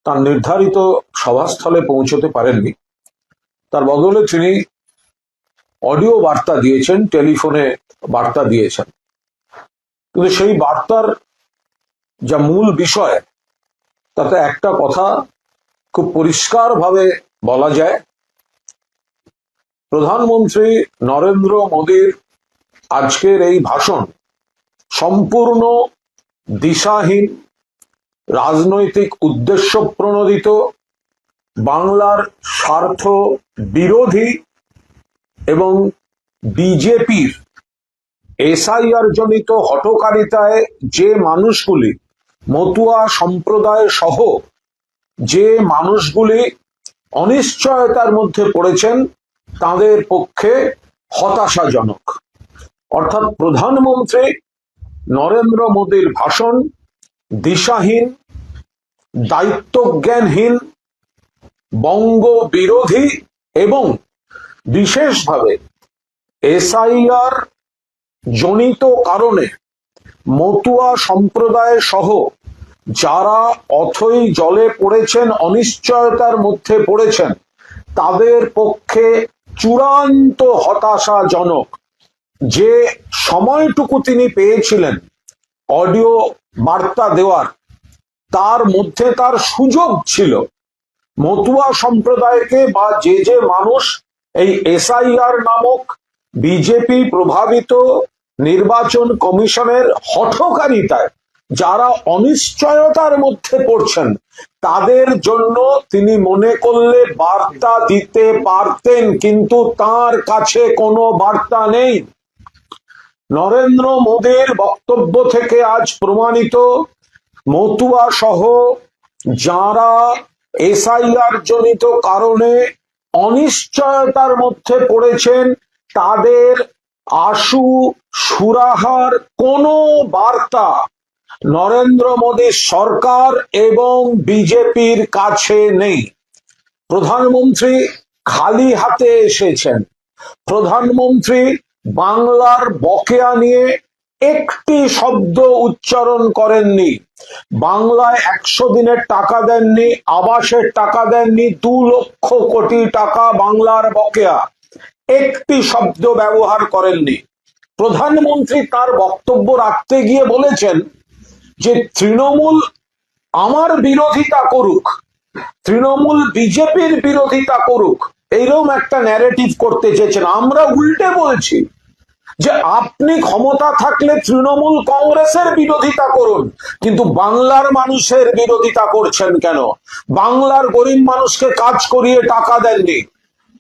তার নির্ধারিত সভাস্থলে পৌঁছতে পারেননি। তার বদলে তিনি অডিও বার্তা দিয়েছেন, টেলিফোনে বার্তা দিয়েছেন। কিন্তু সেই বার্তার যা মূল বিষয়, তাতে একটা কথা খুব পরিষ্কারভাবে বলা যায়। প্রধানমন্ত্রী নরেন্দ্র মোদীর আজকের এই ভাষণ সম্পূর্ণ দিশাহীন, রাজনৈতিক উদ্দেশ্য প্রণোদিত, বাংলার স্বার্থ বিরোধী এবং বিজেপির এসআইআর জনিত হঠকারিতায় যে মানুষগুলি, মতুয়া সম্প্রদায় সহ যে মানুষগুলি অনিশ্চয়তার মধ্যে পড়েছেন, তাদের পক্ষে হতাশাজনক। অর্থাৎ প্রধানমন্ত্রী নরেন্দ্র মোদীর ভাষণ দিশাহীন, দায়িত্বজ্ঞানহীন, বঙ্গ বিরোধী এবং বিশেষভাবে এসআইআর জনিত কারণে মতুয়া সম্প্রদায় সহ যারা অথই জলে পড়েছেন, অনিশ্চয়তার মধ্যে পড়েছেন, তাদের পক্ষে চূড়ান্ত হতাশাজনক। যে সময়টুকু তিনি পেয়েছিলেন অডিও বার্তা দেওয়ার, তার মধ্যে তার সুযোগ ছিল মতুয়া সম্প্রদায়কে বা যে মানুষ এই এসআইআর নামক বিজেপি প্রভাবিত নির্বাচন কমিশনের হঠকারিতায় যারা অনিশ্চয়তার মধ্যে পড়ছেন, তাদের জন্য তিনি মনে করলে বার্তা দিতে পারতেন, কিন্তু তার কাছে কোনো বার্তা নেই। নরেন্দ্র মোদীর বক্তব্য থেকে আজ প্রমাণিত, মতুয়া সহ যারা এসআইআর জনিত কারণে অনিশ্চয়তার মধ্যে পড়েছেন, তাদের আশু সুরাহার কোনো বার্তা নরেন্দ্র মোদীর সরকার এবং বিজেপির কাছে নেই। প্রধানমন্ত্রী খালি হাতে এসেছেন। প্রধানমন্ত্রী বাংলার বকেয়া নিয়ে একটি শব্দ উচ্চারণ করেননি। বাংলায় 100 দিনের টাকা দেননি, আবাসের টাকা দেননি, 2 লক্ষ কোটি টাকা বাংলার বকেয়া, একটি শব্দ ব্যবহার করেননি। প্রধানমন্ত্রী তার বক্তব্য রাখতে গিয়ে বলেছেন যে তৃণমূল আমার বিরোধিতা করুক, তৃণমূল বিজেপির বিরোধিতা করুক, এইরকম একটা ন্যারেটিভ করতে চেয়েছেন। আমরা উল্টে বলছি যে আপনি ক্ষমতা থাকলে তৃণমূল কংগ্রেসের বিরোধিতা করুন, কিন্তু বাংলার মানুষের বিরোধিতা করছেন কেন? বাংলার গরিব মানুষকে কাজ করিয়ে টাকা দেননি,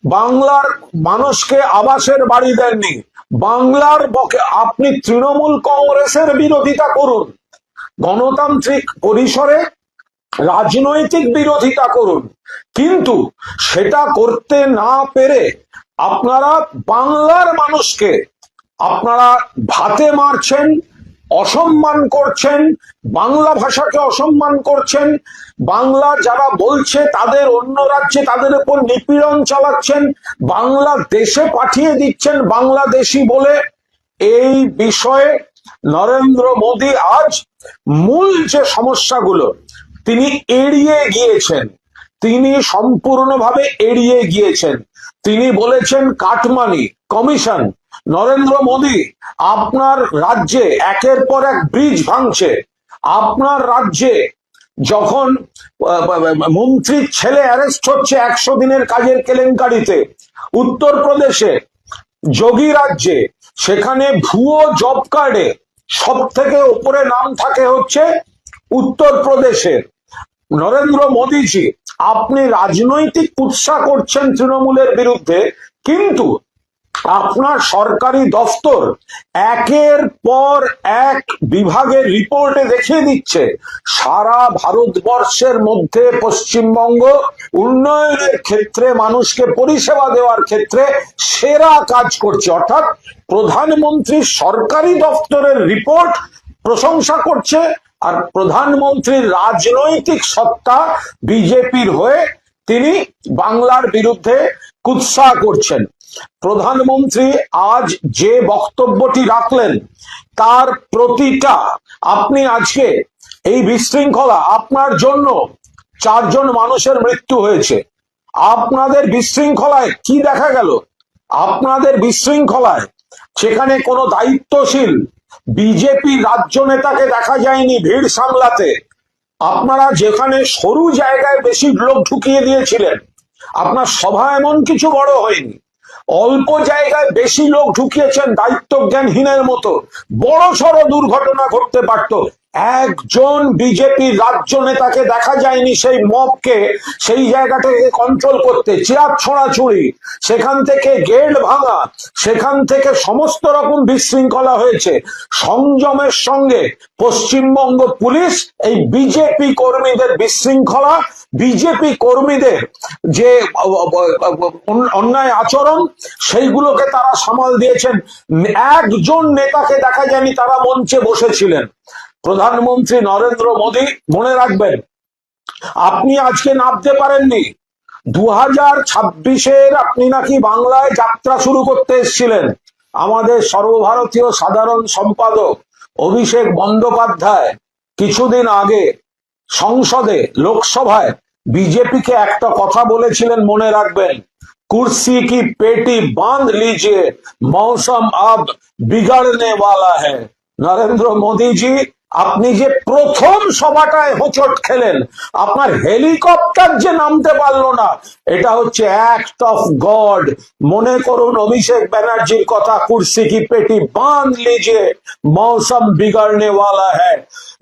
বাংলার মানুষকে আবাসের বাড়ি দেননি, বাংলার আপনি তৃণমূল কংগ্রেসের বিরোধিতা করুন, গণতান্ত্রিক পরিসরে রাজনৈতিক বিরোধিতা করুন, কিন্তু সেটা করতে না পেরে আপনারা বাংলার মানুষকে আপনারা ভাতে মারছেন, অসম্মান করছেন, বাংলা ভাষাকে অসম্মান করছেন, বাংলা যারা বলছে তাদের অন্য রাজ্যে তাদের উপর নিপীড়ন চালাচ্ছেন, বাংলা দেশে পাঠিয়ে দিচ্ছেন বাংলাদেশি বলে। এই বিষয়ে নরেন্দ্র মোদী আজ মূল যে সমস্যাগুলো তিনি এড়িয়ে গিয়েছেন, তিনি সম্পূর্ণভাবে এড়িয়ে গিয়েছেন। তিনি বলেছেন কাটমানি কমিশন। নরেন্দ্র মোদী আপনার রাজ্যে একের পর এক ব্রিজ ভাঙছে। আপনার রাজ্যে যখন মন্ত্রীর ছেলে অ্যারেস্ট হচ্ছে 100 দিনের কাজের কেলেঙ্কারিতে, উত্তরপ্রদেশে যোগী রাজ্যে সেখানে ভুয়ো জব কার্ডে সব থেকে উপরে নাম থাকে হচ্ছে উত্তরপ্রদেশের। নরেন্দ্র মোদীজি আপনি রাজনৈতিক কুৎসা করছেন তৃণমূলের বিরুদ্ধে, কিন্তু আপনার সরকারি দফতর একের পর এক বিভাগের রিপোর্টে দেখিয়ে দিচ্ছে সারা ভারতবর্ষের মধ্যে পশ্চিমবঙ্গ উন্নয়নের ক্ষেত্রে, মানুষকে পরিষেবা দেওয়ার ক্ষেত্রে সেরা কাজ করছে। অর্থাৎ প্রধানমন্ত্রীর সরকারি দফতরের রিপোর্ট প্রশংসা করছে, আর প্রধানমন্ত্রীর রাজনৈতিক সত্তা বিজেপির হয়ে তিনি বাংলার বিরুদ্ধে কুৎসা করছেন। প্রধানমন্ত্রী আজ যে বক্তব্যটি রাখলেন তার প্রতিটা আপনি আজকে এই বিশৃঙ্খলা আপনার জন্য 4 জন মানুষের মৃত্যু হয়েছে। আপনাদের বিশৃঙ্খলায় কি দেখা গেল? আপনাদের বিশৃঙ্খলায় সেখানে কোনো দায়িত্বশীল বিজেপি রাজ্য নেতাকে দেখা যায়নি ভিড় সামলাতে। আপনারা যেখানে সরু জায়গায় বেশি লোক ঢুকিয়ে দিয়েছিলেন, আপনার সভা এমন কিছু বড় হয়নি, অল্প জায়গায় বেশি লোক ঢুকিয়েছেন দায়িত্ব জ্ঞানহীনের মতো, বড় সড় দুর্ঘটনা ঘটতে পারত। একজন বিজেপি রাজ্য নেতাকে দেখা যায়নি সেই মবকে সেই জায়গাটাকে কন্ট্রোল করতে। চেয়ার ছোঁড়াছুড়ি, সেখান থেকে গেট ভাঙা, সেখান থেকে সমস্ত রকম বিশৃঙ্খলা হয়েছে। সংযমের সঙ্গে পশ্চিমবঙ্গ পুলিশ এই বিজেপি কর্মীদের বিশৃঙ্খলা, বিজেপি কর্মীদের যে অন্যায় আচরণ, সেইগুলোকে তারা সামাল দিয়েছেন। একজন নেতাকে দেখা যায়নি, তারা মঞ্চে বসেছিলেন। প্রধানমন্ত্রী নরেন্দ্র মোদী, মনে রাখবেন, আপনি আজকে নামতে পারেননি। 2026-এর আপনি নাকি বাংলায় যাত্রা শুরু করতে এসেছিলেন। আমাদের সর্বভারতীয় সাধারণ সম্পাদক অভিষেক বন্দ্যোপাধ্যায় কিছুদিন আগে সংসদে, লোকসভায় বিজেপিকে একটা কথা বলেছিলেন, মনে রাখবেন, कुर्सी की पेटी बांध लीजिए, मौसम अब बिगड़ने वाला है। নরেন্দ্র মোদীজি, আপনি যে প্রথম সভাটায় হোঁচট খেলেন, আপনার হেলিকপ্টার যে নামতে পারলো না, এটা হচ্ছে অ্যাক্ট অফ গড। মনে করুন অভিষেক ব্যানার্জির কথা, कुर्सी की पेटी बांध लीजिए, मौसम बिगड़ने वाला है।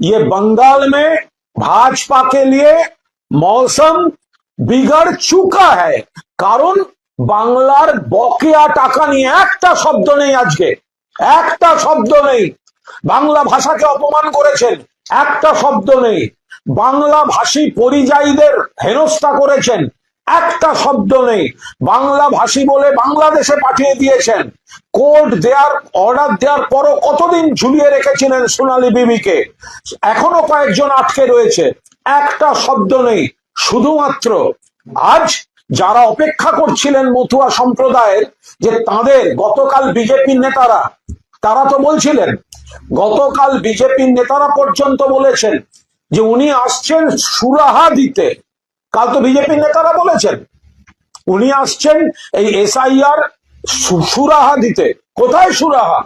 ये बंगाल में भाजपा के लिए मौसम बिगड़ चुका है। কারণ বাংলার বকেয়া টাকা নিয়ে একটা শব্দ নেই, আজকে একটা শব্দ নেই। বাংলা ভাষাকে অপমান করেছেন, একটা শব্দ নেই। বাংলা ভাষী পরিযায়ীদের হেনস্থা করেছেন, একটা শব্দ নেই। বাংলা ভাষী বলে বাংলাদেশে পাঠিয়ে দিয়েছেন। কোর্ট দেওয়ার অর্ডার দেওয়ার পরও কতদিন ঝুলিয়ে রেখেছিলেন সোনালী বিবিকে, এখনো কয়েকজন আটকে রয়েছে, একটা শব্দ নেই। শুধুমাত্র আজ যারা অপেক্ষা করছিলেন মতুয়া সম্প্রদায়ের, যে তাদের গতকাল বিজেপির নেতারা, তারা তো বলছিলেন, গতকাল বিজেপির নেতারা পর্যন্ত বলেছেন যে উনি আসছেন সুরাহা দিতে। কাল তো বিজেপির নেতারা বলেছেন উনি আসছেন এই SIR সুরাহা দিতে। কোথায় সুরাহা?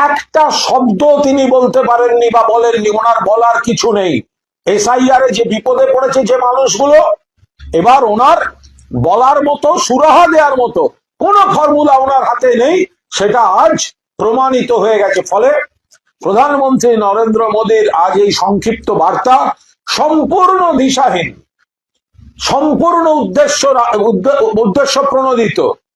একটা শব্দ তিনি বলতে পারেননি বা বলেননি, ওনার বলার কিছু নেই। SIR এ যে বিপদে পড়েছে যে মানুষগুলো, এবার ওনার বলার মতো, সুরাহা দেওয়ার মতো কোনো ফর্মুলা ওনার হাতে নেই, সেটা আজ প্রমাণিত হয়ে গেছে। ফলে প্রধানমন্ত্রী নরেন্দ্র মোদীর আজ এই সংক্ষিপ্ত বার্তা সম্পূর্ণ দিশাহীন, সম্পূর্ণ উদ্দেশ্য প্রণোদিত।